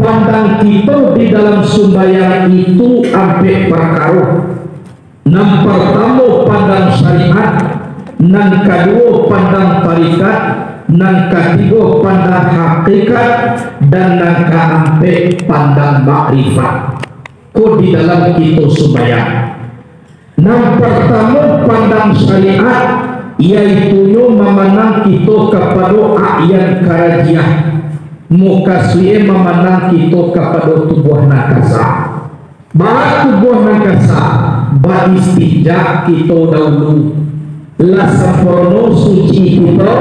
pandang kita di dalam sembahyang itu ampe perkara. Yang pertama pandang syariat, yang kedua pandang tarikat, yang ketiga pandang hakikat, dan yang keempat pandang makrifat. Kok di dalam kita sembahyang. Yang pertama pandang syariat, yaitu memandang kita kepada ayat karajiah, mukaswie memandang kita kepada tubuh nakasa. Bah tubuh nakasa, bah istijak kita dahulu. Lah sempurna suci kita,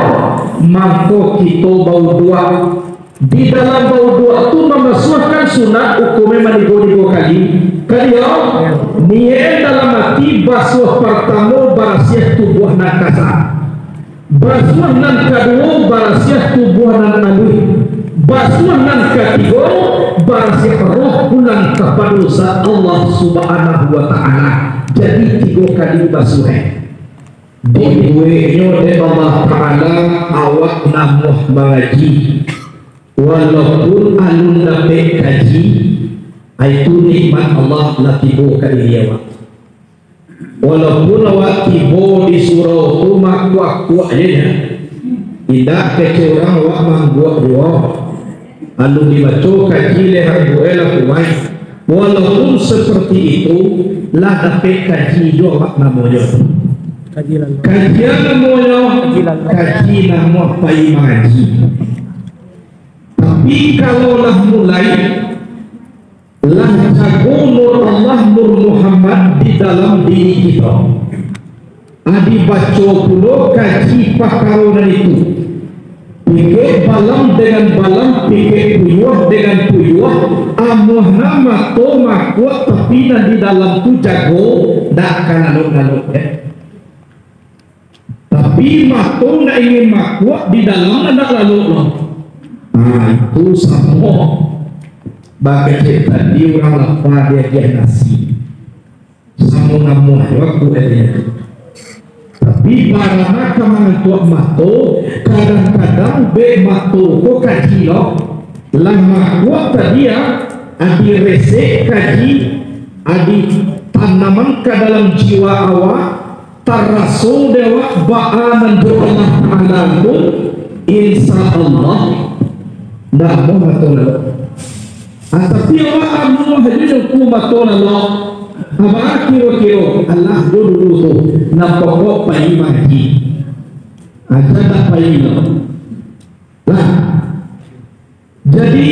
maka kita bau dua. Di dalam bau dua itu memasukkan sunat hukumnya manigo-nigo kali. Kalian niat dalam hati basuh pertama barasiah tubuh nakasa, basuh nan kedua barasiah tubuh nan alui, basuh nan ketiga barasiah roh pulang kepada Allah Subhanahu wa Ta'ala. Jadi 3 kali basuh. Dibuatnya oleh Allah Ta'ala awak namuh mengaji, walaupun alun dapat kaji. Itu nikmat Allah lah tiba kali dia awak. Walaupun awak tiba di surau tu kuak-kuak aja, tidak kecurang awak mangguak dua. Lalu dibaca kaji leher buelah kumai. Walaupun seperti itu lah dapat kaji dua awak namanya. Kajian namanya kaji nama pai maji. Tapi kalau lah mulai lah jago nur Allah nur Muhammad di dalam diri kita. Adi baca pula kaji pakarunan itu. Pikir balam dengan balam, pikir puyuh dengan puyuh. Amuh nama to makuat tapi di dalam tu jago dak kan lalu-lalu. Tapi mato nak ingin makuat di dalam nak lalu. Itu sama. Bagai tadi orang lapar dia nasi sama namun waktu dia. Tapi barang kaman tuak mato kadang-kadang be mato ko kaji lo lama kuat tadi ya adi resek kaji adi tanaman ke dalam jiwa awak taraso dewa ba'anan Allah Ta'ala pun insya Allah dah mau mato lo. Tapi awak amu hajud ku maton Allah. Apa kiro-kiro Allah dulu tu nak pokok pai mati. Aja tak pai lo. Lah. Jadi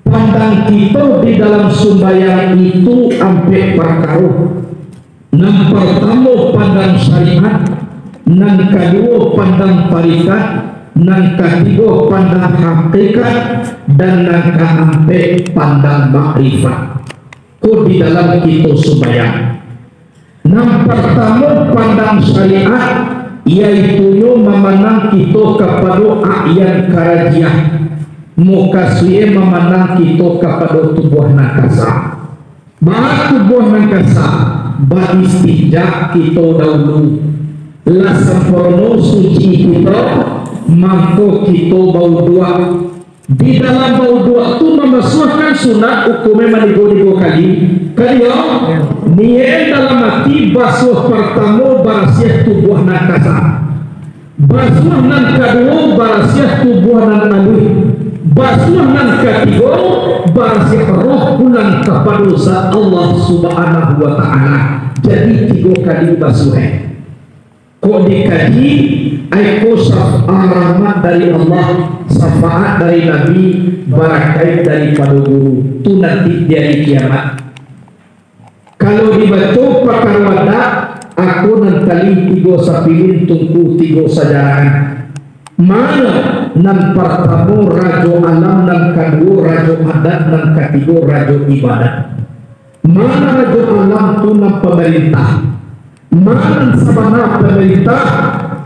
pandang kita di dalam sembahyang itu ampe perkara. Yang pertama pandang syariat, yang kedua pandang tarikat, yang ketiga pandang hakikat, dan yang keempat pandang makrifat. Kok di dalam kita sembahyang. Yang pertama pandang syariat, yaitu memandang kita kepada ayat karajiah, mukaswie memandang kita kepada tubuh nakasa. Bah tubuh nakasa, bah istijak kita dahulu. Lah sempurna suci kita, maka kita bau dua. Di dalam bau dua itu memasukkan sunat hukumnya manigo-nigo kali. Kalian niat dalam hati basuh pertama barasiah tubuh nakasa, basuh nan kedua barasiah tubuh nan alui, basuh nan ketiga barasiah roh pulang kepada Allah Subhanahu wa Ta'ala. Jadi 3 kali basuh. Kok dikaji aiko syafa'ah rahmat dari Allah, syafaat dari Nabi, barakat daripada guru. Itu nanti dari kiamat. Kalau dibaca pakar wadah, aku nanti 3 sapilin tunggu 3 sajaran. Mana nan pertama rajo alam, nan kedua rajo adat, nan ketiga rajo ibadat. Mana rajo alam tu nan pemerintah. Mana sabana pemerintah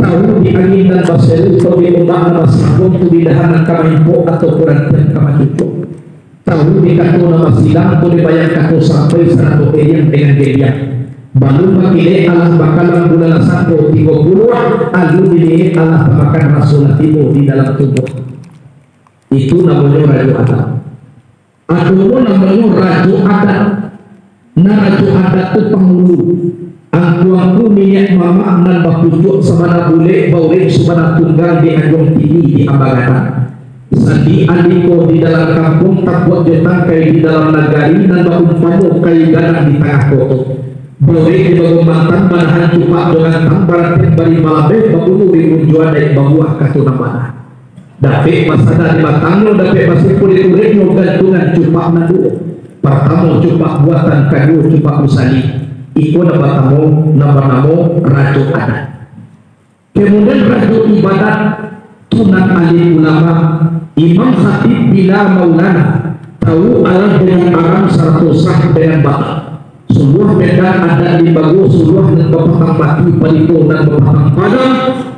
tahu di angin dan basel atau di ombak nama sabun tu di dahan kamaipo atau kurantian kamaipo. Tahu di katu nama silang tu dibayar katu sampai 100 yang dengan dia. Balu makile Allah bakalan bulan 1 30 alu dili Allah makan rasul tibo di dalam tubuh. Itu namanya raju adat. Atau namanya raju adat. Nah raju adat itu penghulu. Angku-angku minyak mama nan bapucuk sabana bule baurik sabana tunggal di anjong tinggi di Ambagatan. Sandi andiko di dalam kampung tak buat jetang kayak di dalam nagari dan baumpamo kayak gadang di tengah kota. Baurik di bagu mantan banahan cupak dengan tambaratin bari malabe babulu rimunjuan dari babuah katuna mana. Dapet masada di matangno dapet masih kulit-kulit no gantungan cupak nadu. Pertama cupak buatan kadu cupak usali. Iku nabatamu namo raju adat. Kemudian raju ibadat tunan alim ulama Imam Khatib bila Maulana tahu alam dengan aram saratu sah dengan batal. Sebuah medan ada di bagus sebuah dan bapakang mati palito dan bapakang padang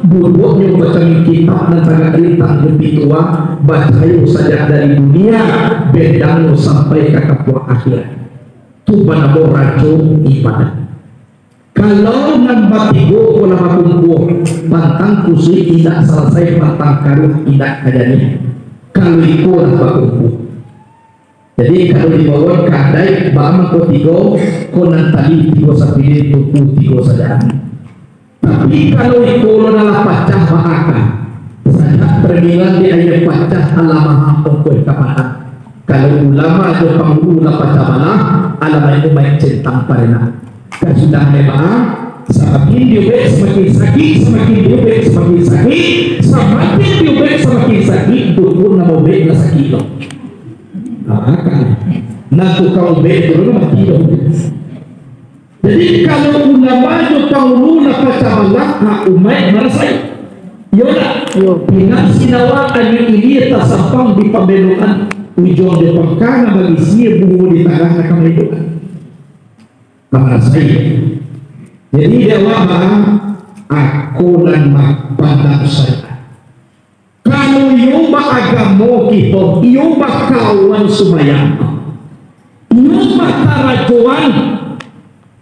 bubuknya baca kitab dan sangat rintang lebih tua bacayu saja dari dunia bedang sampai ke kapal akhirat. Tu panamo raju ibadat. Kalau nampak tigo pola makumpuh pantang kusui tidak selesai pantang karuh tidak kajani. Kalau itu nampak kumpuh. Jadi kalau dibawa kadai bama ko tigo konan tali tigo sapile tuku tigo saja. Tapi kalau itu adalah pacah bahaka saja terbilang di ayat pacah alamah pokok kapatan. Kalau ulama atau pengguna pacah malah alamah itu baik centang parena. Sudah memang semakin diubek semakin sakit, semakin diubek semakin sakit, semakin diubek semakin sakit. Dukun nama ubek lah sakit loh. Nah tukang ubek dulu mati loh. Jadi kalau ulama itu pengguna pacah malah umat merasai. Yola, pinang sinawa anu ini tersampang di pembelokan ujung depan kanan bagi sia bungu di tengah kehidupan. Kamar saya. Jadi dewa aku dan pada saya. Kalau yoba agamo kita, yoba kawan sumayang, yoba karajuan,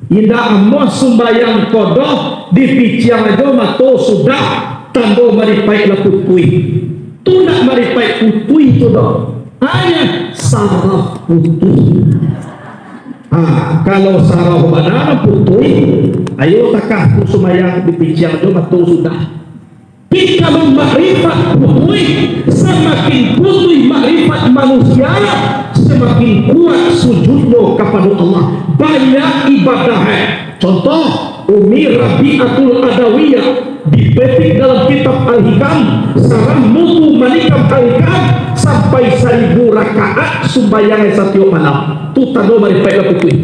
tidak amos sumbayang kodoh di piciang aja mato sudah tando maripai la putui. Tu nak maripai putui tu dah. Hanya saraf putui. Kalau saraf banana putui, ayo takah sumayang di piciang aja mato sudah. Kalau makrifat putui, semakin putui makrifat manusia, semakin kuat sujudnya kepada Allah. Banyak ibadah. Contoh, Umi Rabi'atul Adawiyah dipetik dalam kitab Al-Hikam, sarang mutu manikam Al-Hikam sampai 1000 rakaat sumbayang setiap malam. Tu tanda maripai la putui.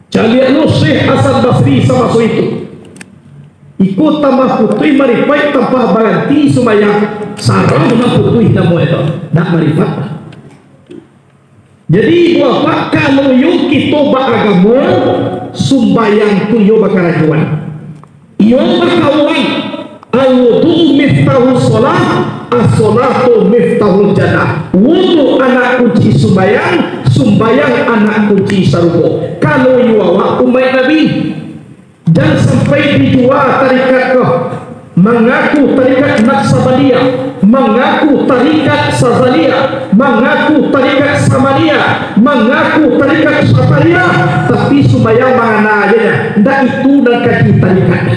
Jadi Syekh Hasan Basri sama so itu. Ikut tambah putui maripai tambah baranti sumayang sarang dengan putui namo itu nak marifat. Jadi bapak kalau yo kita beragama sumbayang tu yo bakarajuan yo bakawan al-wudu miftahul salat as-salatu miftahul jannah. Wudu anak kunci sumbayang, sumbayang anak kunci surga. Kalau yo awak umat Nabi dan sampai dijual tarikat ke mengaku tarikat Naqsabandiyah, mengaku tarikat Sazaliyah, mengaku tarikat Samaniyah, mengaku tarikat Syatariyah, tapi sumbayang mana aja ndak itu dan kaki tarikatnya.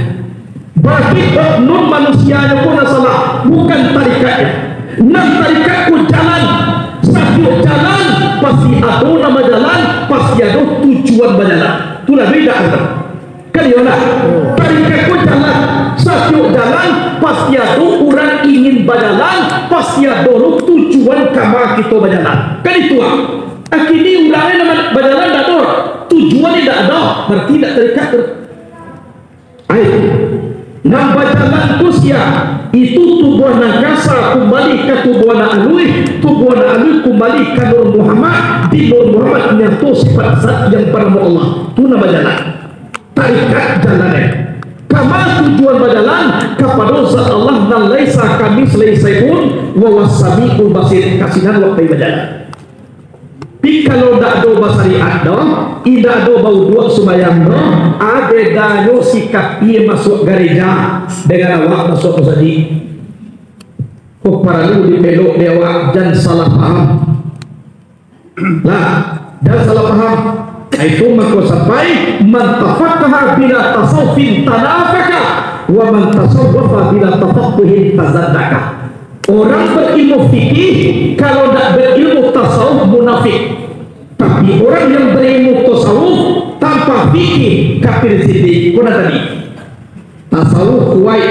Bagi oknum manusianya pun salah, bukan tarikatnya. Nam tarikatku jalan, satu jalan pasti ada nama jalan, pasti ada tujuan berjalan. Itulah beda antara. Kalian tarikatku jalan, satu jalan pasti ada orang ingin berjalan, pasti ada tujuan kama kita berjalan. Kan itu akhirnya orangnya nama berjalan tak ada, tujuan tidak ada, berarti tidak terikat. Ayo, nam berjalan usia itu tubuh nakasa kembali ke tubuh alui, tubuh alui kembali ke Nur Muhammad, di Nur Muhammad menyatu sifat zat yang pada Allah. Itu nama jalan. Tarikat jalannya kama tujuan berjalan kepada zat Allah dan laisa kami selesaiun wa wasami'ul basir kasihan waktu berjalan. Tapi kalau tak ada basariat dah, tidak ada bau dua sembahyang dah, ada danyo sikap ia masuk gereja dengan awak masuk masjid. Kok perlu dipeluk dewa dan salah paham lah, dan salah paham. Itu maka sampai man tafaqaha bila tasawufin tanafaka wa man tasawwafa bila tafaqquhin tazaddaka. Orang berilmu fikih kalau tidak berilmu tasawuf munafik. Tapi orang yang berilmu tasawuf tanpa fikih kafir zindik. Kuna tadi tasawuf kuai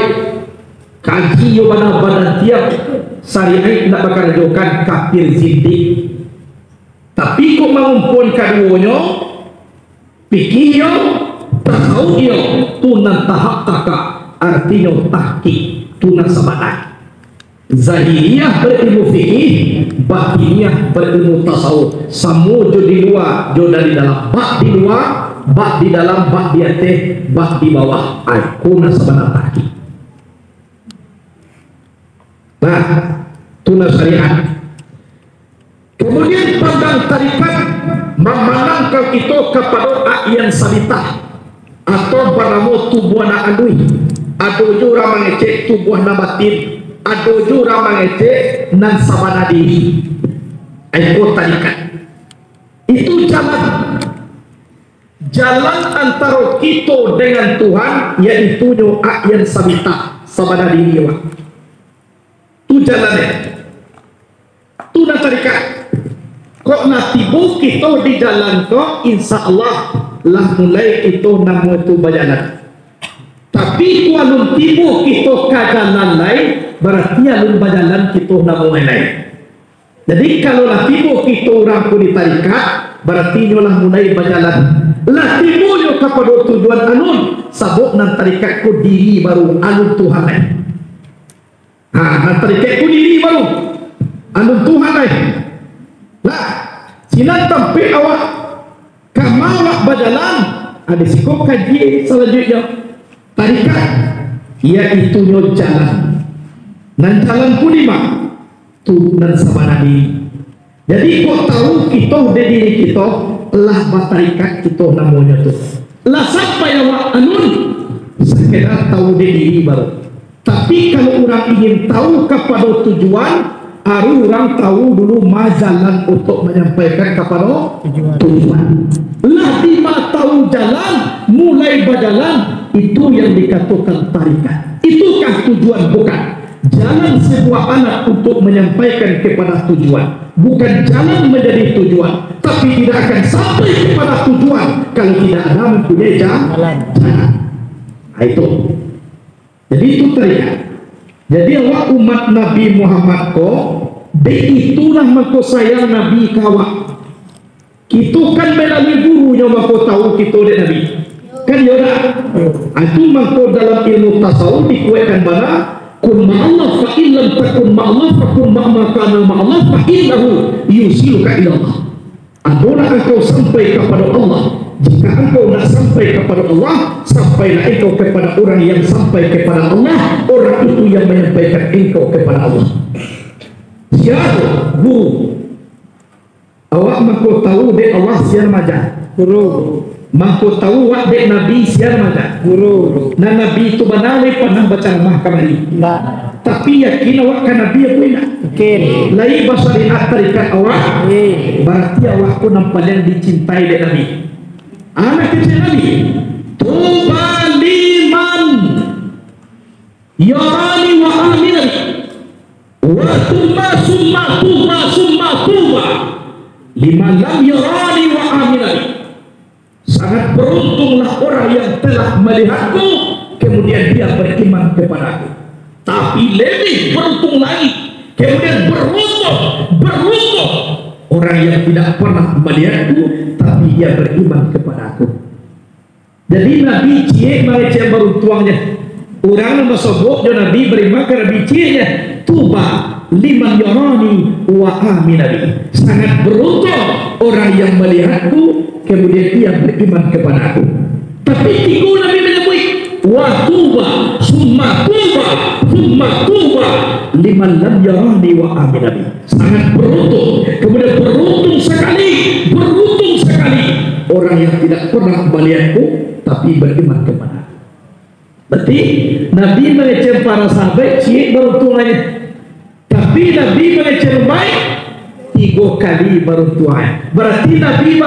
kaji yo badan tiap syariat tidak bakal jokan kafir zindik. Tapi kok mengumpul kaduonyo fikih yo tasawuf yo tunan tahap taka artinya tahqiq tunan sabatai. Zahiriyah berilmu fikih, batiniyah berilmu tasawuf. Samu jo di luar, jo dari dalam. Bak di luar, bak di dalam, bak di atas, bak di bawah. Kuna sebenar tahqiq. Nah, tuna syariat. Kemudian pandang tarikat memandangkan itu kepada yang sabitah atau beramu tubuh na andui. Ado jura mengecek tubuh na batin. Ado jura mengecek nan sabana diri. Eko tarikat. Itu jalan antara kita dengan Tuhan, yaitu yang sabitah sabana diri. Itu jalannya. Itu nak tarikat. Kok nak tibu kita di jalan kok, insya Allah lah mulai itu namu itu berjalan. Tapi kalau tibu kita ke jalan lain, berarti alun berjalan kita namu lain. Jadi kalau lah tibu kita orang pun di tarikat, berarti nyolah mulai berjalan. Lah tibu nyo kepada tujuan alun, sabuk nan tarikat ku diri baru alun Tuhan lain. Nan tarikat ku diri baru alun Tuhan lain. Lah, sinan sampai awak kamawak berjalan, ada sikap kaji selanjutnya tarikat, iaitu nyo jalan. Nan jalan pun lima, tu nan sabana diri. Jadi kau tahu kita di diri kita, lah batarikat kita namanya tu. Lah sampai awak anun, sekedar tahu di diri baru. Tapi kalau orang ingin tahu kepada tujuan, harus orang tahu dulu jalan untuk menyampaikan kepada tujuan. Lah lima tahu jalan, mulai berjalan, itu yang dikatakan tarikat. Itukah tujuan? Bukan. Jalan sebuah anak untuk menyampaikan kepada tujuan, bukan jalan menjadi tujuan. Tapi tidak akan sampai kepada tujuan kalau tidak ada mempunyai jalan. Nah, itu. Jadi itu tarikat. Jadi awak umat Nabi Muhammad ko, itulah mako sayang Nabi kawak. Kita kan melalui gurunya mako tahu kita dari Nabi. Kan ya dah. Itu mako dalam ilmu tasawuf dikuatkan mana? Kun ma'allah fa illam takun ma'allah fa kun ma'ma kana ma'allah fa innahu yusiluka ila Allah. Apabila engkau sampai kepada Allah, jika engkau nak sampai kepada Allah, sampailah engkau kepada orang yang sampai kepada Allah. Orang itu yang menyampaikan engkau kepada Allah. Siapa? Guru. Awak mahu tahu dek Allah siapa maja? Guru. Mahu tahu wak dek Nabi siapa maja? Guru. Nah Nabi itu benar pernah baca mahkamah ini. Tapi yakin awak kan Nabi apa ini? Yakin. Lain bahasa lihat tarikat awak. Berarti awak pun nampak yang dicintai dek Nabi. Anak kecil Nabi. Tuba liman yarani wa aminani. Wa tuba summa tuba liman lam yarani wa aminani. Sangat beruntunglah orang yang telah melihatku kemudian dia beriman kepadaku. Tapi lebih beruntung lagi, kemudian beruntung orang yang tidak pernah melihatku tapi dia beriman kepadaku. Jadi Nabi cie mengecek beruntuangnya. Orang yang masuk Nabi beriman ke Nabi cie-nya. Tuba liman yarani wa aminani. Sangat beruntung orang yang melihatku kemudian dia beriman kepadaku. Tapi tiga Nabi menyebut wa tuba summa tuba liman lam yarani wa aminani. Sangat beruntung, kemudian beruntung sekali orang yang tidak pernah melihatku tapi beriman kepadaku. Berarti Nabi mengecek para sahabat cik beruntungannya. Nabi mencermai 3 kali baru tuai. Berarti Nabi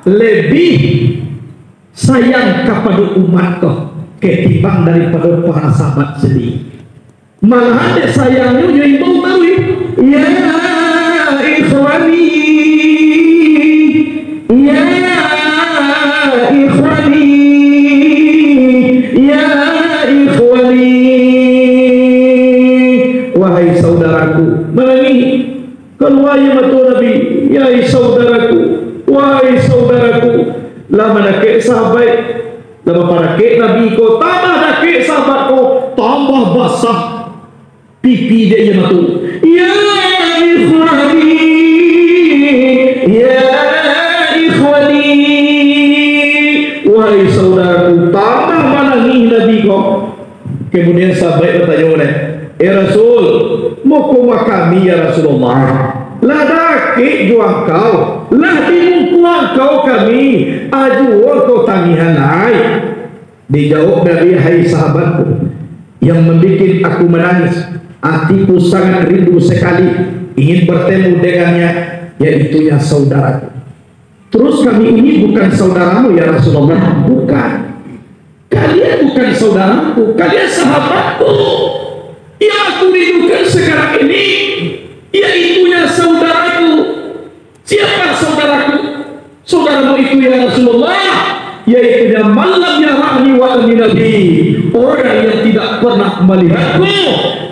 lebih sayang kepada umat ketimbang daripada para sahabat sendiri. Malah dia sayangnya yang tahu ya ikhwani, ya ikhwani, ya ikhwani, wahai saudaraku. Melalui keluar mata Nabi, ya saudaraku, wahai saudaraku. Lama nak sahabat, lama para ke Nabi ko, tambah nak sahabat ko, tambah basah pipi dia yang matu. Ya ikhwani, ya ikhwani, wahai saudaraku, tambah menangis Nabi ko. Kemudian sahabat bertanya oleh, Rasul, mau koma kami ya Rasulullah. Lah daki juang kau, lah dimungkuang kau kami, ajuan kau tangihan lain. Dijawab Nabi, hai sahabatku, yang membuat aku menangis, hatiku sangat rindu sekali ingin bertemu dengannya, yaitu ya saudaraku. Terus kami ini bukan saudaramu ya Rasulullah? Bukan. Kalian bukan saudaraku, kalian sahabatku. Yang aku rindukan sekarang ini, yaitunya saudaraku. Siapa saudaraku? Saudaramu itu ya Rasulullah, yaitu malam yarani wa nabi, orang yang tidak pernah melihatku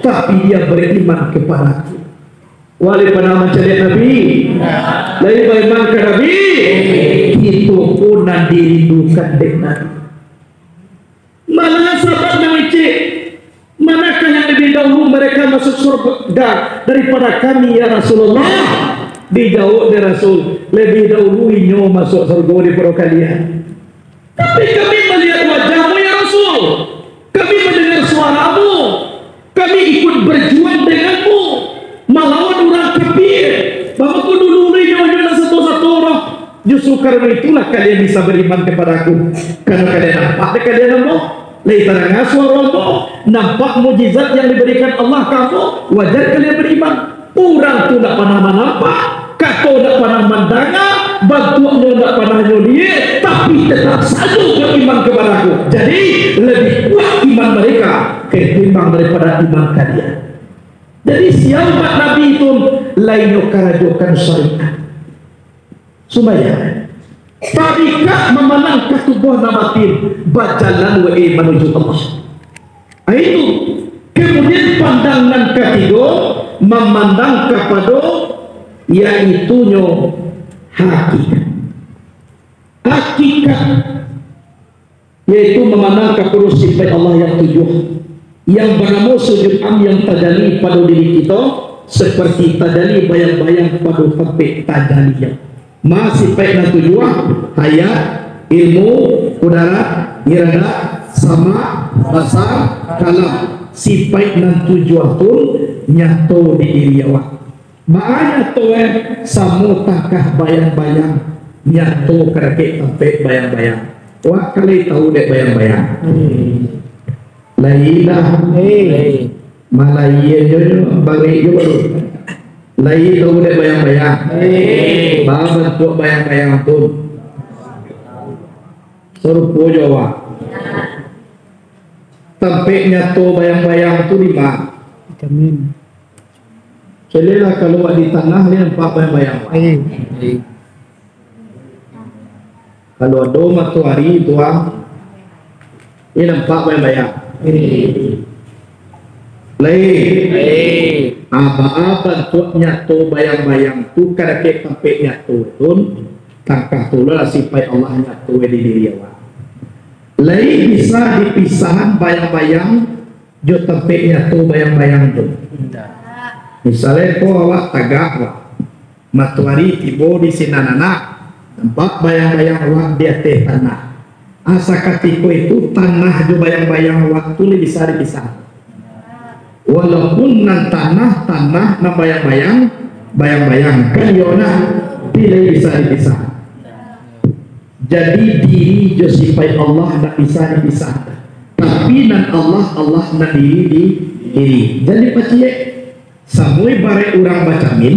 tapi dia beriman kepadaku. Wali pernah mencari Nabi, dari beriman ke Nabi, itu pun dirindukan dengan. Malah sahabat mengecek, manakah yang lebih dahulu mereka masuk surga daripada kami ya Rasulullah? Dijawab dari Rasul, lebih dahulu inyo masuk surga daripada kalian. Tapi kami melihat wajahmu ya Rasul, kami mendengar suaramu, kami ikut berjuang denganmu melawan orang kafir. Bapak ku dulu inyo satu-satu orang. Justru karena itulah kalian bisa beriman kepadaku, karena kalian nampak kalian nampak. Leitaran suaramu, nampak mujizat yang diberikan Allah kamu, wajar kalian beriman. Orang tu tak pernah nampak, kata tak pernah mendengar, bantuannya tak pernah nyoliat, tapi tetap saja beriman kepadaku. Jadi lebih kuat iman mereka ketimbang daripada iman kalian. Jadi siapa Nabi itu lainnya karajokan syariat supaya tarikat memenangkan tubuh namatin bajalan wa menuju Allah. Itu kemudian pandangan ketiga memandang kepada yaitunya hakikat. Hakikat yaitu memandang kepada sifat Allah yang tujuh, yang bernama sujud yang tajali pada diri kita seperti tajali bayang-bayang pada tempat tajali yang masih baik tujuan hayat, ilmu, udara, irada, sama, basar, kalam. Sifat dan tujuan tu nyata di diri awak. Makanya tu samu takah bayang-bayang nyata kerakit sampai bayang-bayang. Wah kali tahu dek bayang-bayang. Lailah, malaiya jodoh bagi jodoh. Lain tahu dek bayang-bayang. Bapak tu bayang-bayang tu. Serupa Jawa. Tampaknya tu bayang-bayang tu di mana? Vitamin. Selelah kalau di tanah ni nampak bayang-bayang. Kalau ada matahari tuang, ini nampak bayang-bayang. Lain. Apa-apa tuaknya tu bayang-bayang tu kadang-kadang tampaknya tu tangkah tu lah sifat Allah nyatu di diri awak. Lain bisa dipisahkan bayang-bayang jo tampaknya tu bayang-bayang tu. Misalnya ko awak tagak awak matahari tiba di sinanana, nampak bayang-bayang awak di atas tanah. Asa katiko itu tanah jo bayang-bayang awak tu bisa dipisah. Walaupun nan tanah na bayang-bayang kan yona tidak bisa dipisah. Jadi diri jo sifat Allah tak bisa dipisah. Tapi nan Allah na diri. Jadi paciye samui bare orang bacamin,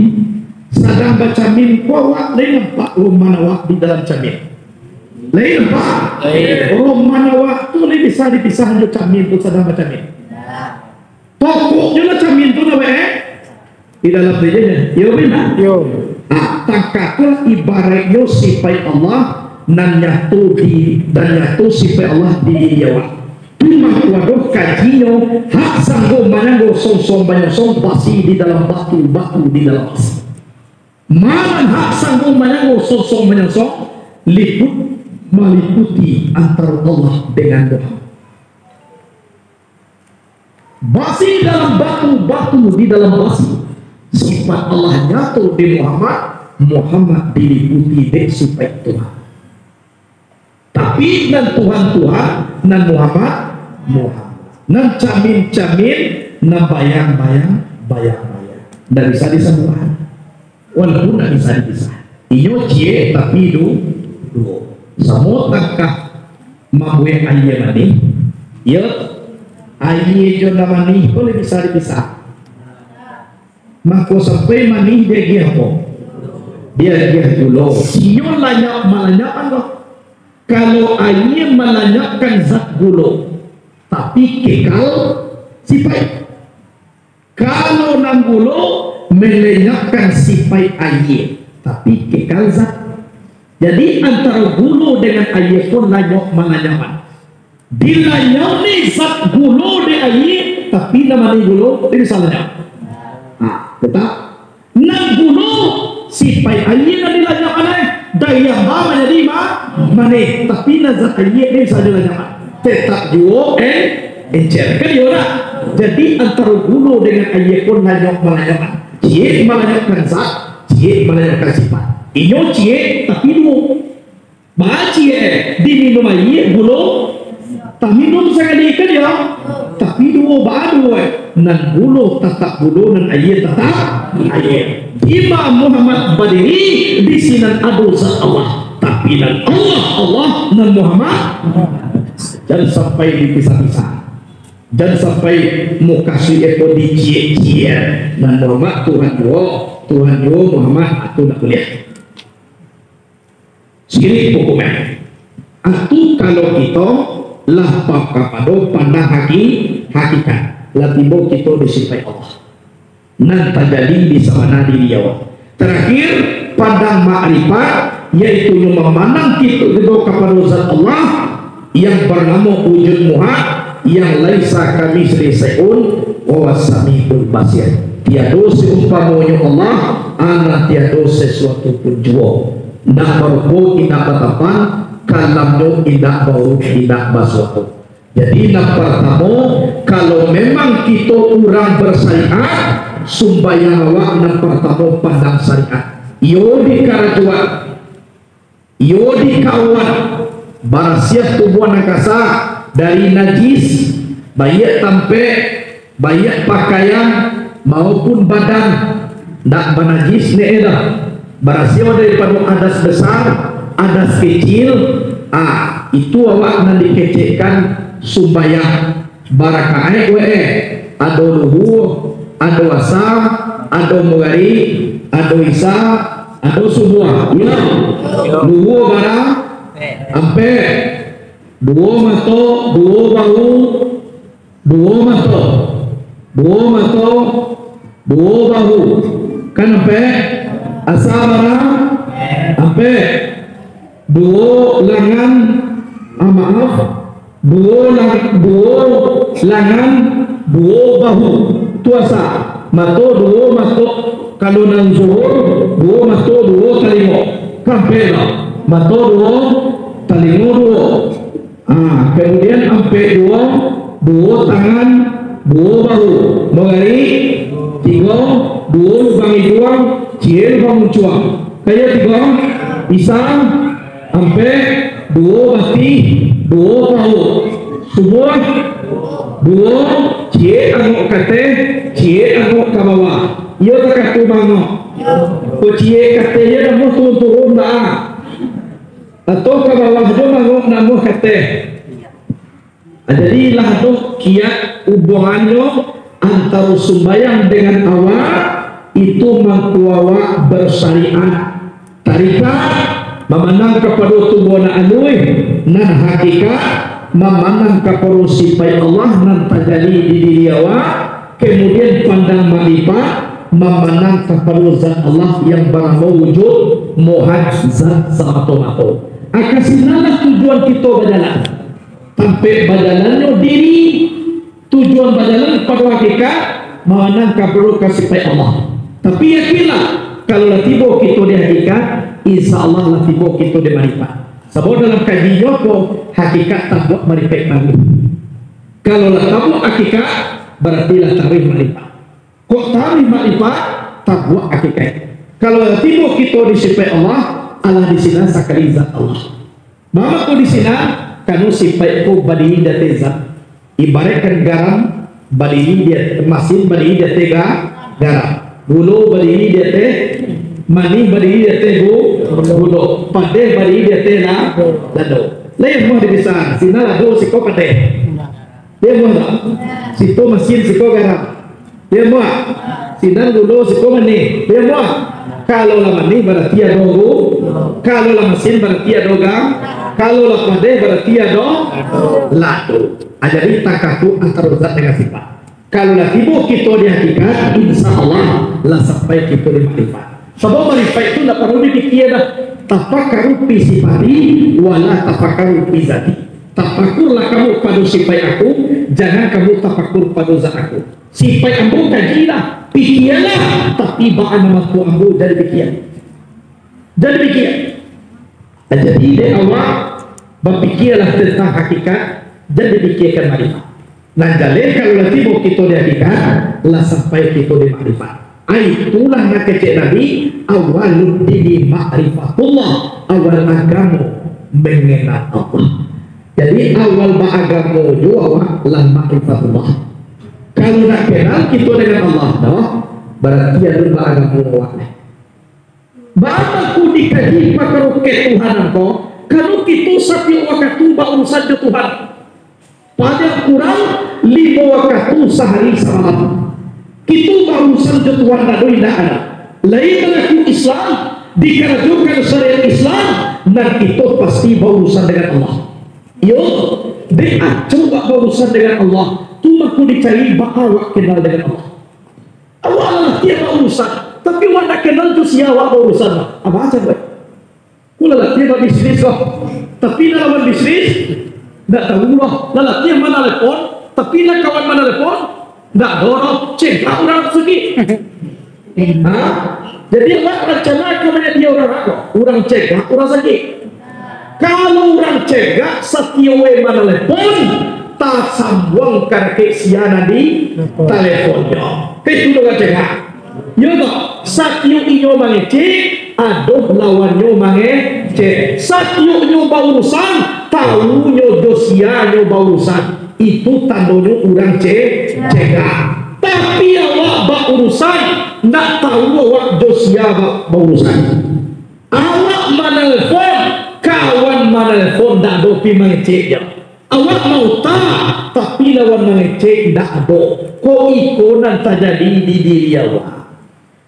sadang bacamin kuawak lain nampak manawak di dalam camin. Lain nampak. Manawak tu lain bisa dipisah jo camin tu sadang bacamin. Pokoknya lah camin tu nawe di dalam dirinya. Yo benar. Yo. Tangkatlah ibaratnya sifat Allah nan nyatu dan nyatu sifat Allah di Jawa. Cuma waduh kajinya hak sanggup mananggo song banyak basi di dalam batu di dalam basi. Malah hak sanggup mananggo song banyak meliputi antara Allah dengan doa. Basi dalam batu di dalam basi. Sifat Allah nyatu di Muhammad diliputi dengan sifat Tuhan. Tapi dan Tuhan dan Muhammad nan camin nan bayang dan bisa disambungkan walaupun tidak bisa dipisah. Iyo cie tapi dua samo tangkah mabue ayah mani ya ayah jona mani boleh bisa dipisah. Maka sampai mani dia giapo dia dulu iyo layak melanyakan loh. Kalau ayah melanyakan zat gulu tapi kekal sifat. Kalau nang gulu melenyapkan sifat ayah tapi kekal zat. Jadi antara gulu dengan ayah pun lanyak melanyakan. Dilanyani zat gulu di ayah tapi namanya gulu ini salahnya. Tetap nang gulu sifat ayah yang dilanyakan daya bama jadi mana tapi nazar ayah ini saja dilanyakan. Tetap juo encer kan ya. Jadi antara gulu dengan ayah pun lanyak melanyakan. Cie melanyakan zat, cie melanyakan sifat. Inyo cie tapi dua. Bah cie diminum ayah gulu, tak minum sekali kan ya. Tapi dua baru nan gulu tetap gulu nan ayah tetap ayah. Imam Muhammad berdiri di sinan adu zat Allah. Tapi nan Allah nan Muhammad. Jangan sampai dipisah-pisah. Jangan sampai mau kasih eko di cie-cie dan Muhammad Tuhan Muhammad atau nak kuliah. Sirik hukumnya. Atau kalau kita lah pakapado pandang hakikat. Lah tiba kita disifat Allah. Nan terjadi di sana di Jawa. Terakhir pandang makrifat yaitu yang memandang kita kepada zat Allah yang bernama wujud muhad yang laisa kami sriseun wa samiul basir. Tiada seumpamanya Allah ana tiada sesuatu pun jua. Ndak berpo tidak batapan kalamnya tidak bau tidak basuatu. Jadi nak pertama kalau memang kita orang bersyariat sumbayang awak nak pertama pandang syariat. Yo dikarajuan, yo dikawan barasiah tubuh nakasa dari najis baik tampe baik pakaian maupun badan ndak banajis ne eda barasiah daripada adas besar adas kecil itu awak nan dikecekkan sumbayang barakae ado luhur ado asam ado mugari ado isa ado semua ya luhur barang ampe dua mato dua bahu dua mato dua bahu kan ampe asam barang ampe dua lengan maaf dua lengan dua bahu tuasa mato dua mato kalau nang zuhur dua mato dua talingo kampela mato dua talingo dua kemudian sampai dua tangan dua bahu mengari tiga dua lubang hidung cie lubang cuang kayak tiga bisa sampai dua bati dua bahu semua dua cie angok kate cie angok ke bawah iya tak katu bango ko cie katenya namun turun dah atau ke bawah itu bangun namun kate jadi lah tu kiat hubungannya antara sembahyang dengan awak itu mengkuawa bersyariat tarikat memandang kepada tubuh na alui nan hakikat memandang kepada sifat Allah nan terjadi di diri awak, kemudian pandang makrifat memandang kepada zat Allah yang barang wujud muhad zat semata-mata. Akasinalah tujuan kita berjalan sampai berjalannya diri, tujuan berjalan pada hakikat memandang kepada sifat Allah. Tapi yakinlah kalau lah tiba kita di hakikat, insya Allah lah tiba kita di makrifat. Sebab dalam kajian apa hakikat tak buat makrifat kami. Kalau lah tak buat hakikat berarti lah tarikh makrifat. Kok tarikh makrifat tak buat hakikat. Kalau lah tiba kita di sifat Allah, Allah di sini sakali zat Allah. Mama ko di sini kanu sifat ko badi date zat. Ibaratkan garam badi dia masin badi dia tega garam. Gulu badi dia te mani badi dia te gulu pade badi dia te na lado. Lain mo di bisa sina lado siko pade. Dia mo da sito masin siko garam. Dia mo sinan gulu siko mani. Dia mo kalau lah mani berarti ada gulu, kalau lah masin berarti ada garam, kalau lah pade berarti ada lado. Jadi takaku antara zat dengan sifat. Kalau lah tiba kita di hakikat, insya Allah lah sampai kita di makrifat. Sebab makrifat itu tak perlu dipikir dah. Tafakkaru fi sifati wala tafakkaru fi zati. Tafakurlah kamu pada sifat aku, jangan kamu tafakur pada zat aku. Sifat ambu kajilah, pikirlah, tapi ba'an nama ku ambu jadi pikir. Jadi pikir. Jadi dari awal berpikirlah tentang hakikat, jadi pikirkan makrifat. Nah jalin kalau nanti mau kita di hakikat lah sampai kita di makrifat. Itulah nak kecek Nabi awalud dini ma'rifatullah, awal agama mengenal Allah. Jadi awal agama juga lah ma'rifatullah. Kalau nak kenal kita dengan Allah, dah berarti ada agama Allah. Bapak ku dikaji pakar ketuhanan kau, kalau kita satu waktu urusan Tuhan. Pada kurang 5 waktu sehari semalam. Kita barusan Tuhan dan tidak ada. Lain dengan Islam dikerajukan syariat Islam dan kita pasti berurusan dengan Allah. Yo, dia coba berurusan dengan Allah. Tu aku dicari bakal kenal dengan Allah. Awalnya dia berurusan, tapi wanda kenal tu siapa berurusan? Apa aja baik? Kula lah dia bisnis kok, tapi dalam bisnis tak tahu lah. Lalaki yang mana telepon, tapi nak kawan mana telepon, tak dorong, cek orang segi. Jadi apa rencana kepada dia orang cegah, orang segi. Kalau orang cegah, setiap mana telepon, tak sambung karena siana di teleponnya. Itu orang cegah. Ya tak, setiap inyo mengecek, aduh lawannya mengecek. Setiap nyoba urusan, tahu dosianya barusan itu tandanya orang cegah. Tapi awak bak urusan nak tahu awak dosia barusan. Awak menelpon kawan menelpon tak ada pi mengeceknya. Awak mau tak tapi lawan mengecek tak ada. Kau ikonan terjadi di diri awak.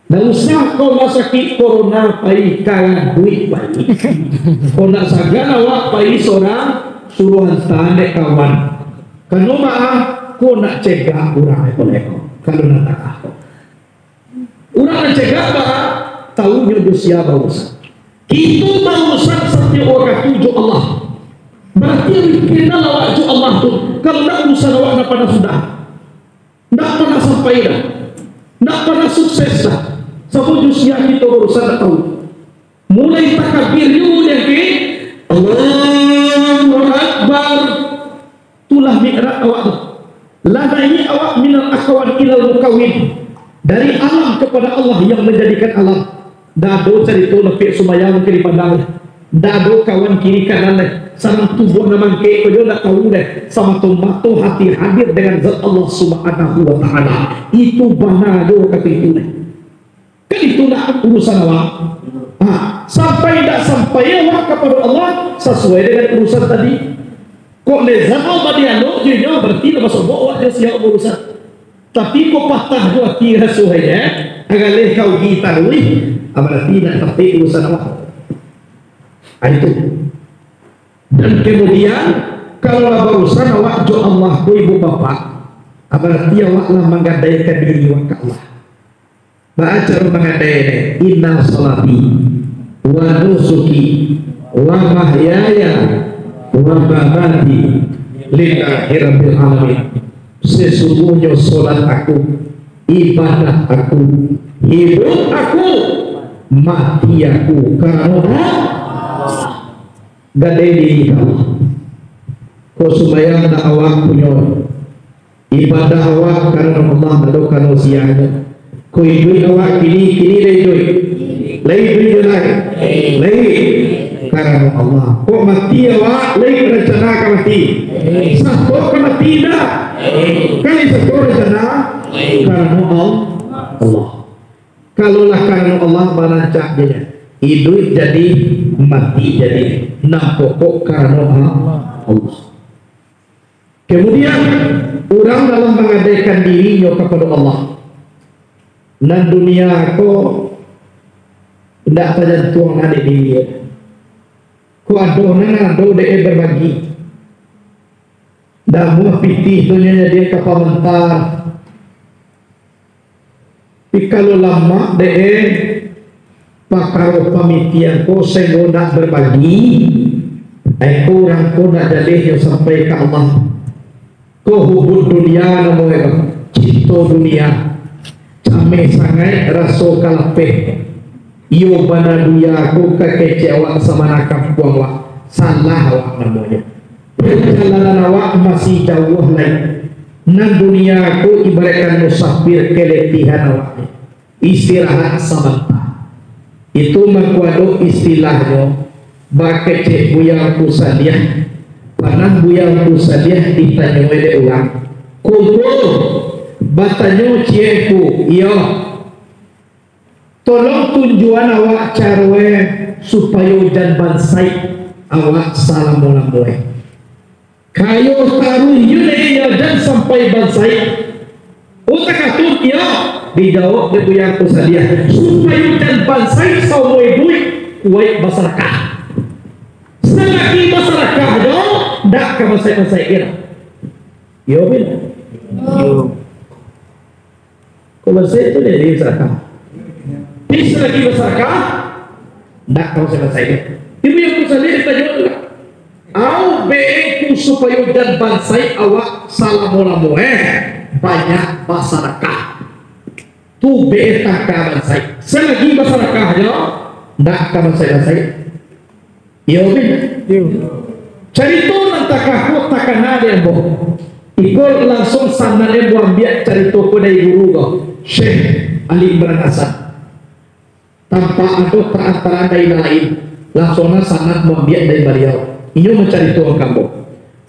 Nah usah kau nak sakit corona pai kalah duit pai. Kau nak sagana awak pai seorang suruhan tandek kawan. Kalau maaf kau nak cegah orang ekor. Kalau nak takah. Orang nak cegah maaf tahu dosia barusan. Itu barusan setiap orang tuju Allah. Berarti kenal awak tu Allah tu. Kalau nak urusan awak nak pernah sudah. Nak pernah sampai dah. Nak pernah sukses dah. Sebab usia kita berusaha tak tahu. Mulai takbir dulu yang ke Allahu Akbar. Itulah mi'raj awak tu. Lada ini awak minal akhwan ilal mukawin. Dari alam kepada Allah yang menjadikan alam. Dado cerita lebih sumayang kiri pandang. Dado kawan kiri kanan deh. Sarang tubuh namang ke kau tak tahu deh. Sama tomato hati hadir dengan zat Allah Subhanahu wa taala. Itu banado kata itu deh. Kan itu nak urusan awak. Sampai tak sampai awak kepada Allah sesuai dengan urusan tadi. Kok lezat awak dia lo, dia berarti lepas awak dia siap urusan. Tapi kau patah dua kira suhanya, agar leh kau kita lui, berarti nak tapi urusan awak. Itu. Dan kemudian kalau berurusan awak jo Allah ku ibu bapa, berarti awak lah menggadaikan diri awak ke Allah. Baca mengadai inna salati wa nusuki wa mahyaya wa mamati lillahi rabbil alamin. Sesungguhnya solat aku, ibadah aku, hidup aku, mati aku karena gadai diri Allah. Kau sembahyang nak awak punya, ibadah awak karena Allah, mendoakan usianya. Kau hidup awak kini lain karena Allah. Kok mati awak lain rencana ke mati, satu ke mati dah. Kali satu rencana karena Allah. Kalaulah karena Allah merancang dia, hidup jadi mati jadi, nah pokok karena Allah. Kemudian orang dalam mengadakan dirinya kepada Allah. Dan dunia aku tidak saja tuang adik diri. Ku ado dia berbagi. Dan buah pitih dunia dia kapal mentar. Tapi kalau lama dia pakar pamitian ku sehingga nak berbagi, aku orang ku nak jadi sampai ke Allah. Ku hubung dunia namun cinta dunia. Kami sangat raso kalapeh. Iyo bana duya aku kekece awak sama nakam puang awak. Salah awak namanya. Perjalanan awak masih jauh lagi. Nan dunia aku ibaratkan musafir keletihan awak. Istirahat sebentar. Itu mengkuado istilahnya. Bakece buyang pusadiah. Panang buyang pusadiah ditanya oleh orang. Kumpul. Batanyo cienku, iya. Tolong tunjuan awak carwe supaya dan bansai awak salam mulai. Kayo taruh yune dan sampai bansai. Utak atur iya dijawab dia punya kusadia supaya dan bansai sawoy duit kuai masyarakat. Selagi masyarakat do dak ke bansai ira. Yo bin. Yo. Kalau saya itu dari masyarakat, bisa lagi masyarakat, tidak kalau saya itu yang saya lihat tanya juga. Au beku supaya dan bansai awak salamulamu banyak masyarakat. Tu betak bansai. Selagi masyarakatnya, tidak kalau saya. Iya bin. Cerita nantakah kau takkan ada yang bohong. Ikut langsung sana dia buang biak cari toko dari guru kau Syekh Ali Imran Hasan tanpa ada perantara dari lain langsung sanad buang biak dari beliau. Ia mencari tuang kamu.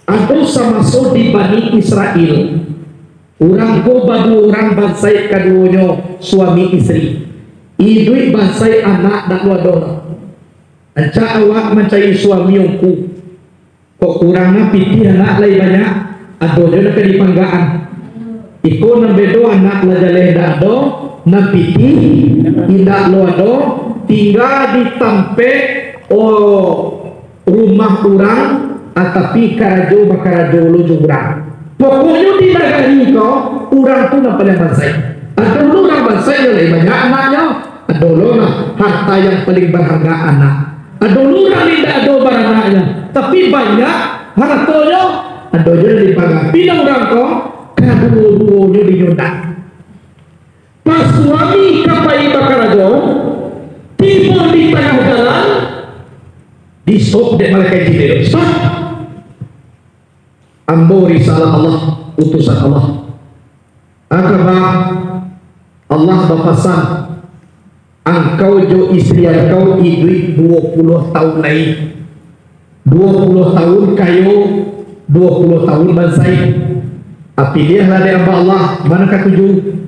Ada sama so di Bani Israel orang ko badu orang bansai kaduonyo suami istri. Idui bansai anak dan wadon. Anca awak mencari suami yongku. Kok kurangnya pitih anak lain banyak. Ado dia nak dipanggaan. Iko nambedo anak lajaleh ado napiti indak lo ado tinggal di tampe rumah orang atapi karajo bakarajo lo jurang. Pokoknya di negara kau orang tu nak paling bansai. Ado lo orang bansai lebih banyak anaknya. Ado lo lah harta yang paling berharga anak. Ado lo orang tidak ada barang anaknya. Tapi banyak hartanya. Ado jadi dipagang pinang orang kau kadul-kadul di nyundak. Pas suami kapai bakarajo tiba di tengah jalan di stop dek malaikat Jibril. Stop. Ambo risalah Allah, utusan Allah. Akaba Allah berpesan engkau jo istri engkau hidup 20 tahun lagi. 20 tahun kayu 20 tahun bansai. Api dia lah dia Allah. Mana ketujuh?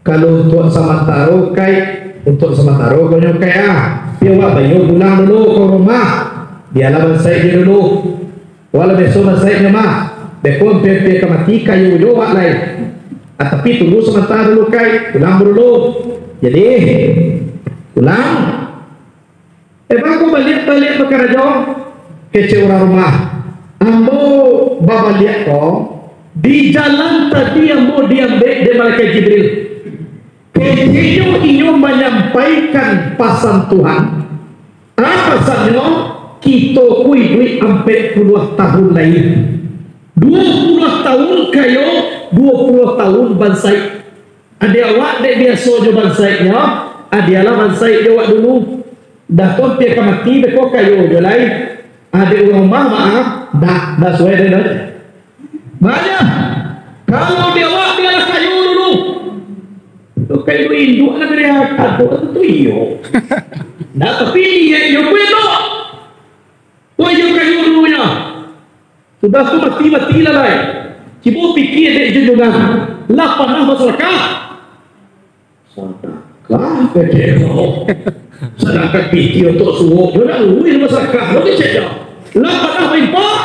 Kalau untuk sementara kai, untuk sementara kau nyokai dia buat bayu pulang dulu ke rumah. Biarlah bansai dia dulu. Walau besok bansai dia mah. Bekon pia ke mati kayu dua lain. Tapi tunggu sebentar dulu kai, ulang dulu. Jadi ulang. Aku balik perkara jauh kece orang rumah. Ambo baba lihat kau di jalan tadi ambo diambil di malaikat Jibril. Kece inyo menyampaikan pesan Tuhan. Apa pesannya? Kita kui sampai puluh tahun lagi. 20 tahun kayo, 20 tahun bansai. Ada awak dek biasa jo bansainya, adialah bansai jo awak dulu. Dah tu pihak mati beko kayo jo lain. Ada orang maaf, dah suai dah. Banyak. Kalau dia awak dialah kayo dulu. Tu kayo induk nak dia atau tu iyo. Nah tapi dia yo punya. Kau yang kayu dulunya sudah tu mati lah lai. Cibo fikir dek junjungan lah panah masyarakat sedekah kecil sedekah fikir untuk suruh dia uin masyarakat lo kecil lah panah mempak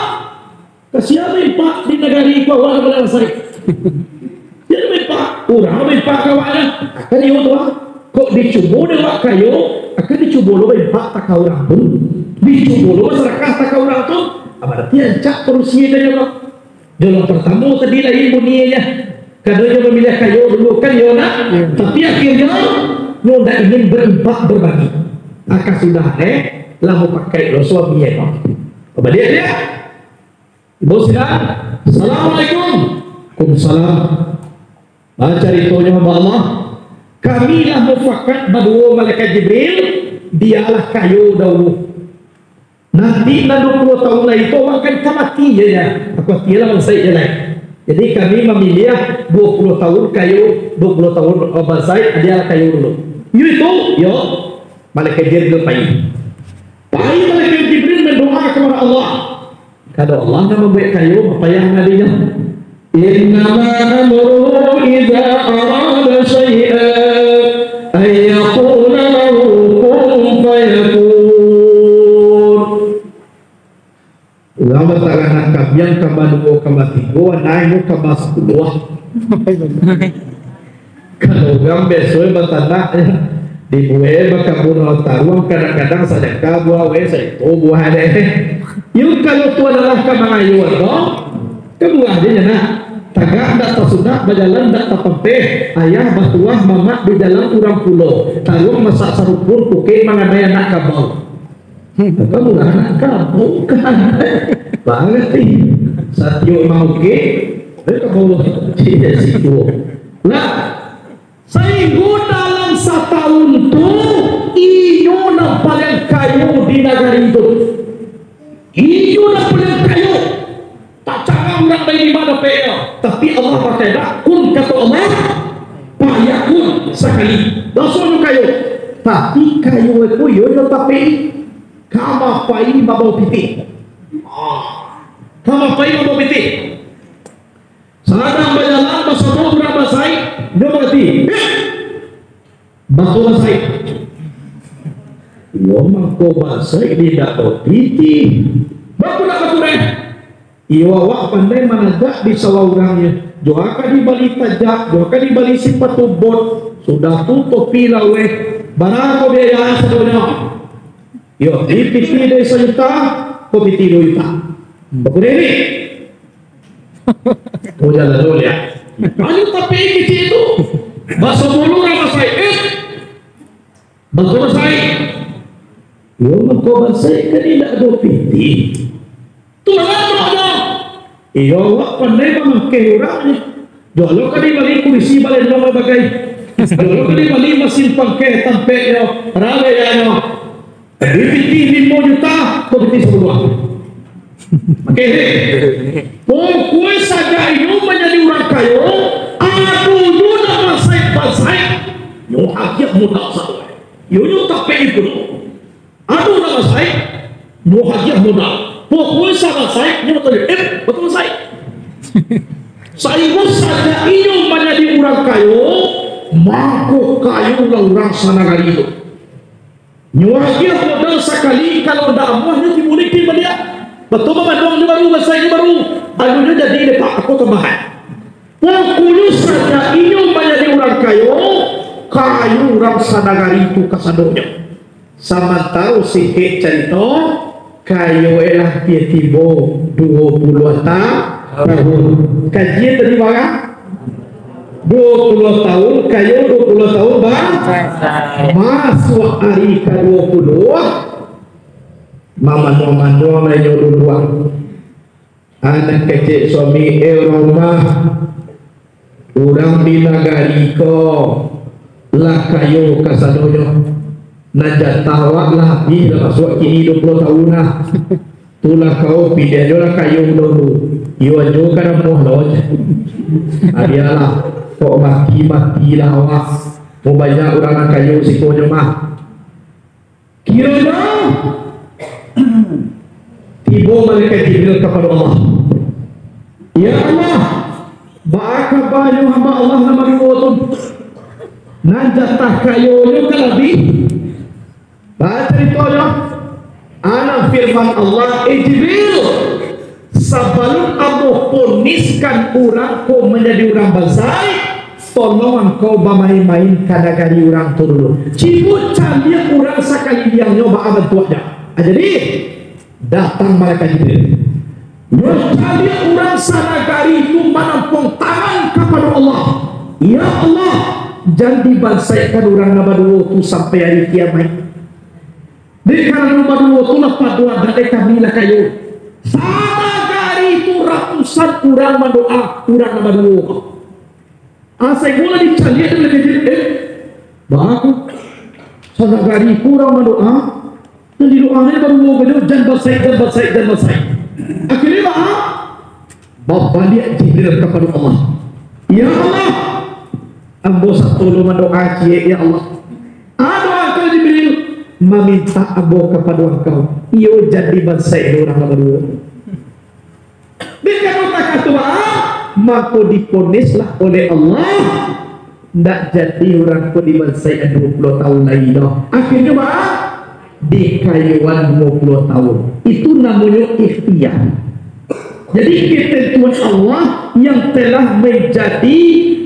kasihan mempak di negara itu awak boleh selesai dia mempak orang mempak kawannya akan dia tu kok dicubo dengan kayu akan dicubo lo mempak tak kau orang pun dicubo lo masyarakat tak kau orang tu berarti ancak perusia dia kok jalan pertama tadi lagi bunyinya kadang dia memilih kayu dulu kan ya nak tapi akhirnya lo tak ingin berimpak berbagi akan sudah lah mau pakai lo suaminya kok apa dia ibu silakan. Assalamualaikum. Waalaikumsalam. Baca ritunya hamba Allah. Kamilah mufakat berdua malaikat Jibril dialah kayu dahulu. Nanti 20 tahun lagi itu orang kan mati ya. Aku tiada bansai je lah. Jadi kami memilih 20 tahun kayu, 20 tahun bansai dia kayu dulu. Itu yo malaikat Jibril pai. Pai malaikat Jibril berdoa kepada Allah. Kalau Allah nak membuat kayu apa yang nadinya? Innama amruhu idza arada syai'an ay yaqula lahu kun fayakun. Ulama tak nak kabian kambang kambang tiga, naik kambang 10. Kalau orang besok bertanda dibuat berkabun taruang kadang-kadang sedekah buah saya itu buah ada. Yuk kalau tu adalah kambang ayu atau kebuah dia nak tagak tak tersudah berjalan tak terpempeh ayah batuah mamak di dalam urang pulau taruang masak sarupur kuke mengadai anak kabau. Kamu anak kamu kan banget nih satyo mau ke kamu tidak situ nah sehingga dalam setahun itu iyo nak paling kayu di negara itu iyo nak paling kayu tak cakap orang dari mana payah tapi Allah pakai dah kun kata Allah payakun sekali langsung kayu tapi kayu itu iyo tapi kama pai babau piti kama pai babau piti sadang berjalan bersama berapa sai dia mengerti batu basai yo mangko basai tidak bau piti batu nak batu deh iyo awak pandai manajak di sawaurangnya joaka di bali tajak joaka di bali sipatu bot sudah tutup pilawe barang ko biaya sebenarnya. Yo, di piti dari 1 juta, ko piti 2 juta. Bakure ni. Kau jalan dulu ya. Ano tapi kecil itu? Basa mulu na masay. Bago masay. Yo, magko masay kanila do piti. Tulang mo ano? Iyo, wak pandai mamangke urang. Jolo ka di bali kurisi bali na bagay. Jolo ka di bali masin pangke tampe yo. Rame ya no. Dipiti 5 juta, kau piti 10. Okey. Pokok saja itu menjadi orang kaya. Aku juga masai. Yo hakiat muda sahaja. Yo tak payah pun. Aku nak masai. Yo hakiat muda. Pokok saya yo tak betul saya. Saya saja itu menjadi orang kaya. Mako kayu orang sana kali itu. Nyuagia modal sekali kalau dah amuahnya dimiliki dia betul memandang baru masanya baru alunya jadi lepak aku tambahan Pokoknya saja inyo menjadi orang kayu orang sanagari itu kasadonya. Samantara si Kek cerita kayu elah dia tibo 20 tahun. Kajian tadi mana? 20 tahun, kayu 20 tahun bang. Masuk hari ke-20. Mama doang ayo duluan. Anak kecil suami rumah. Orang di nagari ko lah kayu kasadonya. Najat tawak lah di masuk kini 20 tahun lah. Tulah kau pindah jolah kayu dulu. Iwan juga kan mau loj. Adialah kok mati lah awak. Mau banyak orang kayu si konya mah. Kira tiba mereka Jibril kepada Allah. Ya Allah, baka banyak hamba Allah nama diwotun. Najatah kayunya kan lebih. Baca ceritanya. Anak firman Allah, Jibril, sebelum aku poniskan orang kau menjadi orang basai, tolong kau bermain-main kadang-kadang orang turun. Cibut candia orang sekali yang nyoba abad tuanya. Jadi datang mereka Jibril. Candia orang sanagari itu menampung tangan kepada Allah. Ya Allah, jangan dibansaikan orang nama itu sampai hari kiamat. Di karena nomor 2 itu lepas doa dari kami lah kayu. Sanagari itu ratusan orang mendoa orang nomor 2. Asal gula dicari ada lebih bagus. Sanagari itu orang mendoa dan di doanya baru mau jangan basai. Akhirnya Bapak dia Jibril kepada Allah. Ya Allah, ambo satu mendoa ya Allah. Ada Jibril meminta abo kepada engkau iyo jadi bangsa orang baru dengan kata doa maka diponislah oleh Allah tidak jadi orang ku di bangsa 20 tahun lagi dah. Akhirnya di kayuan 20 tahun itu namanya ikhtiar. Jadi ketentuan Allah yang telah menjadi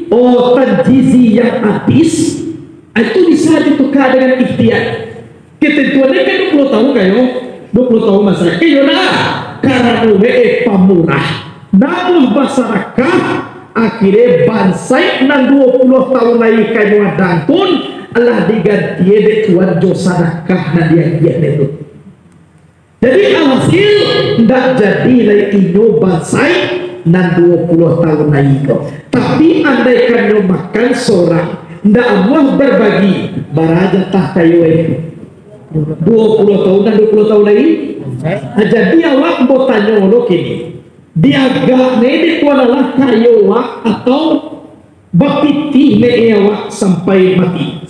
tanjizi yang atis itu bisa ditukar dengan ikhtiar. Ketentuannya kan 20 tahun kayo 20 tahun masyarakat kayo na karena pamurah namun masyarakat akhirnya bansai nang 20 tahun lagi kayo adantun Allah diganti de tuan jo sadakah na dia itu. Jadi alhasil tidak jadi lagi inyo bansai nang 20 tahun lagi itu. Tapi andai kanyo makan seorang ndak Allah berbagi baraja tah kayo itu 20 tahun dan 20 tahun lagi. Jadi awak mau tanya lo kini. Dia gak nede tu adalah kayu awak atau bapiti nede awak sampai mati.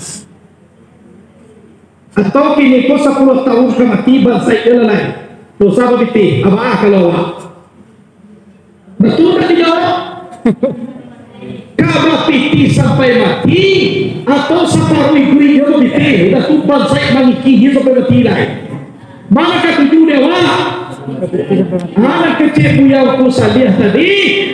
Atau kini kau 10 tahun ke mati bangsa itu lain. Dosa bapiti. Apa kalau awak? Betul tak tidak? Kalau piti sampai mati atau separuh ibu mati, udah tumpang saya mangiki dia sampai mati lagi. Mana ketujuh dewa? Anak kecil yang aku lihat tadi,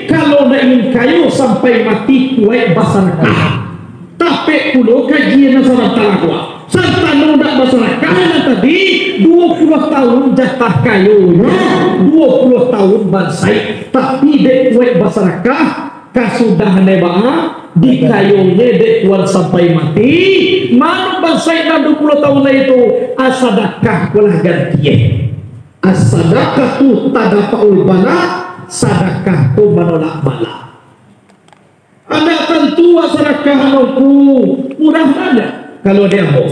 kalau nak ingin kayu sampai mati kuat basarkah. Tapi pulau kajian nasaran talakwa. Serta nak basarkah tadi 20 tahun jatah kayunya, 20 tahun bansai, tapi dek kuat basarkah. Kasudah nebaa di kayunya dek tuan sampai mati. Mana bansai 20 tahun itu asadakah kulah gantiye. Asadakah tu tadapaul bala, sadakah tu menolak bala. Ada tentu asadakah anakku murah saja kalau dia mau.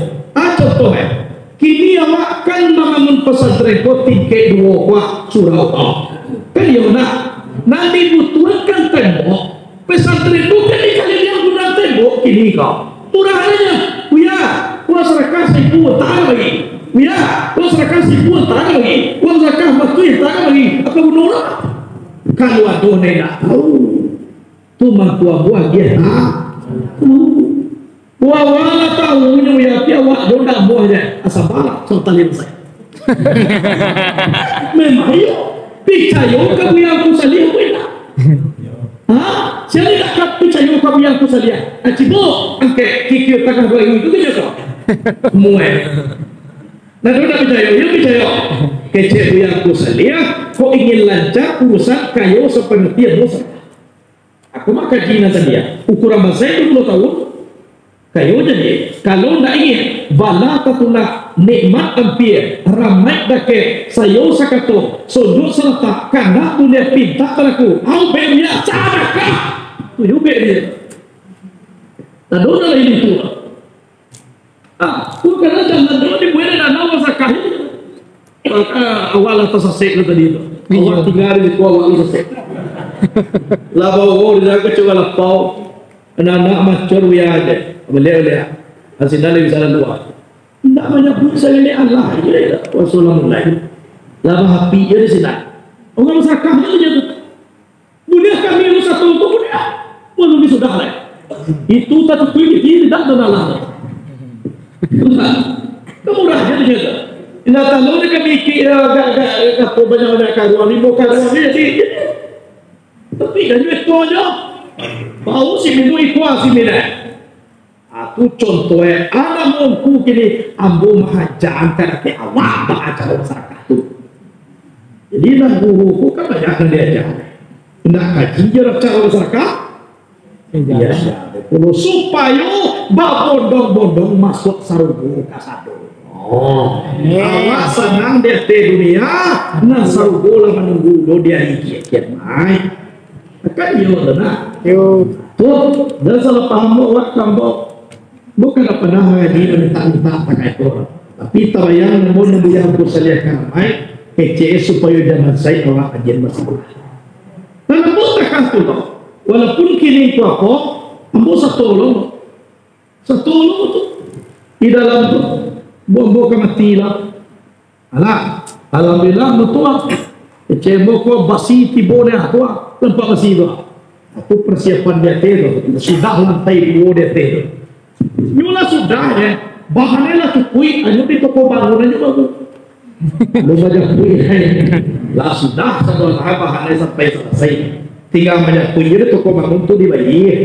Contohnya kini awak kan membangun pesantren ko tingkat 2 wak surau kan ya nak nanti butuhkan tembok. Pesantren itu kan dikali yang guna tembok kini kau murah aja ya uang serakah 1000 tak lagi ya uang serakah 1000 tak lagi uang serakah batu tak lagi apa menolak kalau ada tidak tahu tu mangtua buah dia buah wala tahu ya piawak dondak buahnya asal balak serta limsai memang yo picayo kamu yang aku salih Saya tak percaya kamu yang aku salia. Cibo, angke kikir tengah dua itu tu je. Muat. Nah, kau tak percaya, you percaya. Kecik yang aku salia, kau ingin lancar urusan kayu sepengertian dosa. Aku mak kaji nanti dia. Ukuran masa itu 20 tahun. Kayu jadi. Kalau nak ingin, bala tatulah nikmat ampir. Ramai dake sayo sakato. Sodok serta karena tu dia pinta pelaku. Au beria carakah. Tu you beria. Tak ada lagi itu. Tu karena jangan dulu dibuat dan nama sakah. Awal atas sasek tadi itu. Awal tinggal di awal sasek. Labau dia ke coba lapau. Anak-anak macam dia ada. Boleh. Asinal bisa luar. Tidak banyak pun saya ni Allah. Wassalamualaikum. Labah happy je di sini. Orang sakah je tu. Boleh kami lu satu tu boleh. Belum sudah lah. Itu tak terpilih tidak Allah. Kemurah je dia. Ina tahu ni kami kira agak banyak karuan ni karuan ni jadi. Tapi dah duit tu aja. Bau si minum ikuah si minum. Aku contohnya anak mungku kini ambo mahajaan karena ke awak baca usaha tu. Jadi nak guruku kan banyak dia ajar. Nak kaji jarak cara usaha. Iya. Kalau supaya babondong-bondong masuk sarugu kasado. Awak senang dia dunia, nak sarugu lah menunggu lo dia ikiat mai. Kan yo benar. Yo. Tuh, dah salah paham awak kambo. Bukan pernah ngaji minta-minta pakai Quran, tapi tabayang namun yang bersaliakan baik PCS supaya jangan saya orang kajian masalah. Dan ambo takkan tu, walaupun kini itu apa, ambo satu tu di dalam tu, ambo kemati lah. Alhamdulillah betul. PCS ko basi tibone aku, tempat basi tu. Aku persiapan dia tu, sudah lantai dua dia tu. Nyula sudah ya, bahannya lah cukui, hanya di toko bangunan juga tu. Belum banyak kui, lah sudah satu bahannya sampai selesai. Tinggal banyak kui di toko bangun tu dibayar,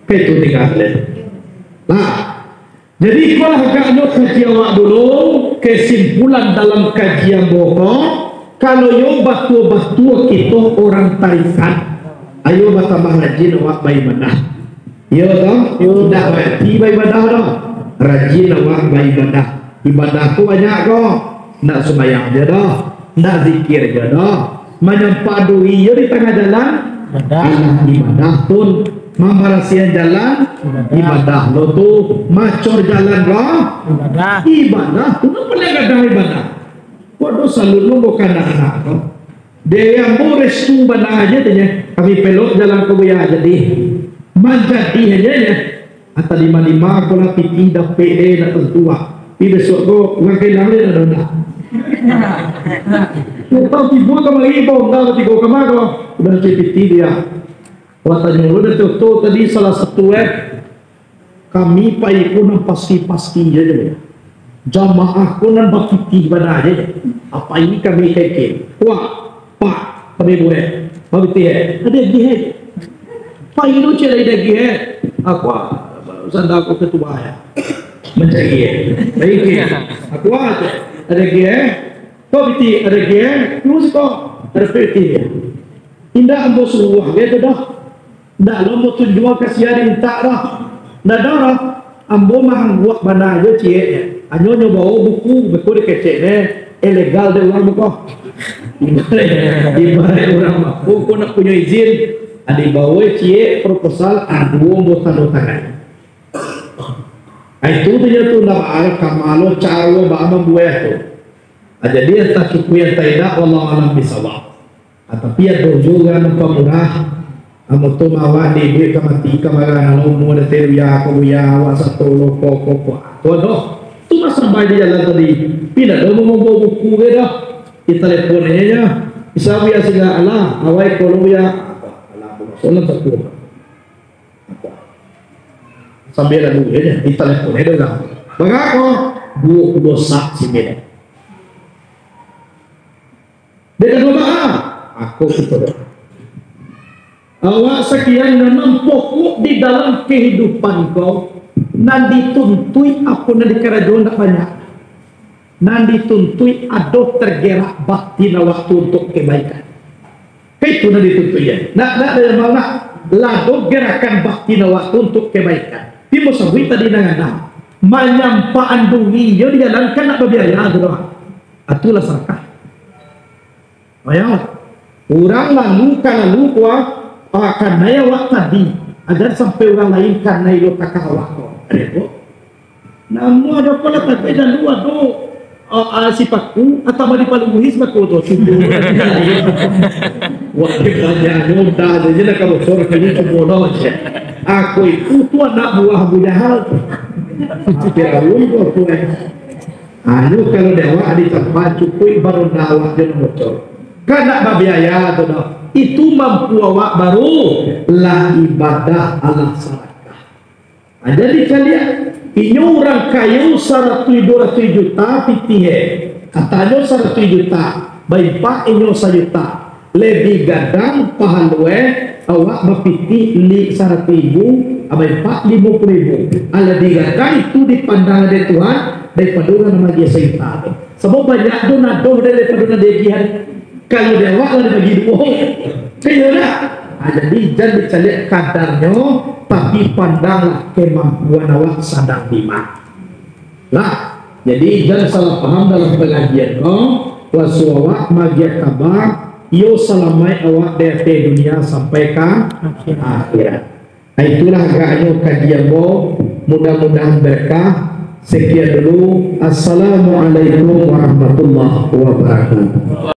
itu tinggal deh. Nah, jadi kalau agaknya kaji awak dulu, kesimpulan dalam kajian bokong, kalau yo batu-batu kita orang tarikat, ayo bertambah rajin awak bayi mana. Ya toh, tidak berarti ibadah toh. Rajin awak beribadah. Ibadah tu banyak kok. Nak sembahyang je dah. Nak zikir je dah. Menyepadui je di tengah jalan. Ibadah tu. Memberasihan jalan. Ibadah lo tu. Macor jalan kok. Ibadah tu. Nak boleh ada ibadah. Waduh selalu bukan anak kok. Dia yang mau restu benar aja tanya. Kami pelok jalan kebuya jadi. Menjadi aja ya. Atau lima kalau pipi dah pede dah tentua. Di besok ko ngakai lari dah dah. Tahu tiba kembali bom dah tiga kamar ko. Udah cipiti dia. Watanya udah tuh tadi salah satu kami pai pun pasti aja. Jamaah pun berpikir pada aja. Apa ini kami keke? Wah, pak kami boleh. Apa betul? Ada dia. Pak itu cerai lagi aku sanda aku ketua ya mencari baik aku ada kau biti ada terus kau ada peti indah ambo seluah gitu dah dah lo mau tujuan kasihan tak dah dah ambo mah buat mana aja cie anyo bawa buku betul keceknya ilegal deh orang buku ibarat orang mah buku nak punya izin adik bawa cie proposal aduh bosan tangan. Itu dia tu nak arah kamalo caro baama buat tu. Jadi entah cukup yang tidak Allah alam bisawab. Tapi ada juga nampak murah. Amo tu mawa di duit kamati kamaran alo ada teruya kuya wasatu loko. Waduh, tu masa bayi di jalan tadi. Pina dah mau buku dah. Di teleponnya bisa biasa segala Allah awai kalau ya soalnya terkuat sambil lalu ya di telepon itu kan bagaimana dua saksi beda dia kedua aku betul awak sekian memang pokok di dalam kehidupan kau nan dituntui apa nan dikerajaan tak banyak nan dituntui ado tergerak bakti na waktu untuk kebaikan itu nan dituntui ya nak dari mana lado gerakan bakti na waktu untuk kebaikan di musawit tadi nangana menyampaan dunia dia dijalankan nak berbiaya doang atulah serkah bayanglah orang lalu kuah karena ya wak tadi agar sampai orang lain karena itu kakak waktu ada namun ada pula tapi dan dua tu sifatku atau bagi paluhi sifatku tu sumbu wak banyak muda jadi nak kamu sore kali sumbu aja aku itu tu anak buah Abu Jahal Firaun tu anu kalau dewa di tempat cukup baru nawak jangan bocor karena babiaya tu itu mampu awak baru lah ibadah ala sarakah. Jadi kalian ini orang kaya 100 juta pitihe katanya 100 juta baik pak ini 1 juta lebih gadang pahalwe awak mapiti li 100 ribu baik pak 50 ribu ala digadang itu dipandang oleh Tuhan daripada orang nama dia sejuta sebab banyak donado daripada dia jihad kalau dia awak lah bagi bohong kaya lah jadi jangan dicari kadarnya tapi pandanglah kemampuan awak sadang bima lah jadi jangan salah paham dalam pengajian wasu awak magia kabar yo salamai awak dari dunia sampai ke akhirat itulah agaknya kajian mudah-mudahan berkah. Sekian dulu. Assalamualaikum warahmatullahi wabarakatuh.